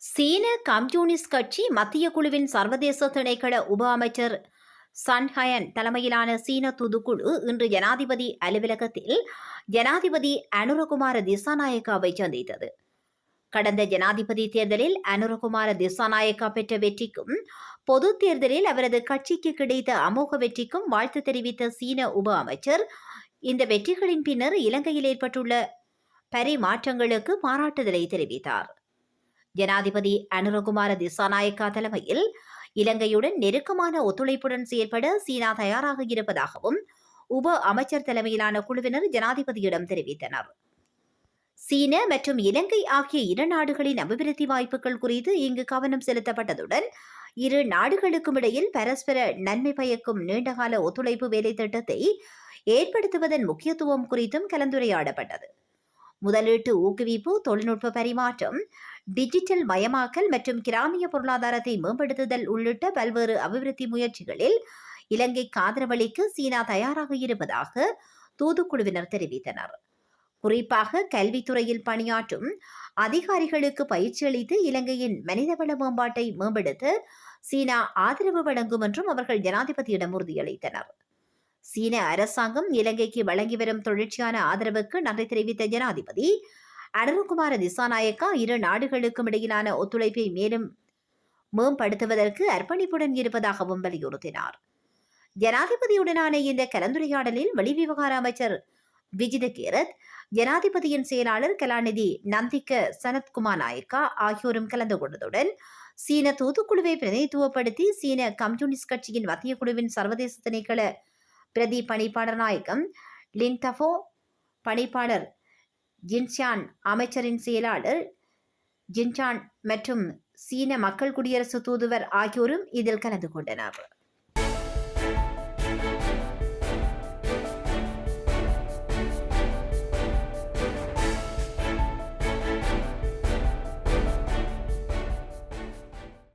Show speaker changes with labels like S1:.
S1: சீன கம்யூனிஸ்ட் கட்சி மத்திய குழுவின் சர்வதேச திணைக்கள உப அமைச்சர் சன் ஹயன் தலைமையிலான சீன தூதுக்குழு இன்று ஜனாதிபதி அலுவலகத்தில் ஜனாதிபதி அனுரகுமார திசாநாயக்காவை சந்தித்தது. கடந்த ஜனாதிபதி தேர்தலில் அனுரகுமார திசாநாயக்கா பெற்ற வெற்றிக்கும் பொது தேர்தலில் அவரது கட்சிக்கு கிடைத்த அமோக வெற்றிக்கும் வாழ்த்து தெரிவித்த சீன உப அமைச்சர் இந்த வெற்றிகளின் பின்னர் இலங்கையில் ஏற்பட்டுள்ள பரிமாற்றங்களுக்கு பாராட்டுதலை தெரிவித்தார். ஜனாதிபதி அனுரகுமார திசாநாயக்கா தலைமையில் இலங்கையுடன் நெருக்கமான ஒத்துழைப்புடன் செயல்பட சீனா தயாராக இருப்பதாகவும் உப அமைச்சர் தலைமையிலான குழுவினர் ஜனாதிபதியிடம் தெரிவித்தனர். சீன மற்றும் இலங்கை ஆகிய இரு நாடுகளின் அபிவிருத்தி வாய்ப்புகள் குறித்து இங்கு கவனம் செலுத்தப்பட்டதுடன் இரு நாடுகளுக்கும் இடையில் பரஸ்பர நன்மை பயக்கும் நீண்டகால ஒத்துழைப்பு வேலை திட்டத்தை ஏற்படுத்துவதன் முக்கியத்துவம் குறித்தும் கலந்துரையாடப்பட்டது. முதலீட்டு ஊக்குவிப்பு, தொழில்நுட்ப பரிமாற்றம், டிஜிட்டல் மயமாக்கல் மற்றும் கிராமிய பொருளாதாரத்தை மேம்படுத்துதல் உள்ளிட்ட பல்வேறு அபிவிருத்தி முயற்சிகளில் இலங்கைக்கு ஆதரவளிக்க சீனா தயாராக இருப்பதாக தூதுக்குழுவினர் தெரிவித்தனர். குறிப்பாக கல்வித்துறையில் பணியாற்றும் அதிகாரிகளுக்கு பயிற்சி அளித்து இலங்கையின் மனிதவள மேம்பாட்டை மேம்படுத்த சீனா ஆதரவு வழங்கும் என்றும் அவர்கள் ஜனாதிபதியிடம் உறுதியளித்தனர். சீன அரசாங்கம் இலங்கைக்கு வழங்கி வரும் தொடர்ச்சியான ஆதரவுக்கு நன்றி தெரிவித்த ஜனாதிபதி அனுரகுமார திசாநாயக்கா இரு நாடுகளுக்கும் இடையிலான ஒத்துழைப்பை மேலும் மேம்படுத்துவதற்கு அர்ப்பணிப்புடன் இருப்பதாகவும் வலியுறுத்தினார். ஜனாதிபதியுடனான இந்த கலந்துரையாடலில் வெளிவிவகார அமைச்சர் விஜித கேரத், ஜனாதிபதியின் செயலாளர் கலாநிதி நந்திக்க சனத்குமார் நாயக்கா ஆகியோரும் கலந்து கொண்டதுடன் சீன தூதுக்குழுவை பிரதிநிதித்துவப்படுத்தி சீன கம்யூனிஸ்ட் கட்சியின் மத்திய குழுவின் சர்வதேச திணைக்கள பிரதி பணிப்பாளர் நாயகம் லின் தஃபோ, பணிப்பாளர் ஜின்சான், அமைச்சரின் செயலாளர் ஜின்சான் மற்றும் சீன மக்கள் குடியரசு தூதுவர் ஆகியோரும் இதில் கலந்து கொண்டனர்.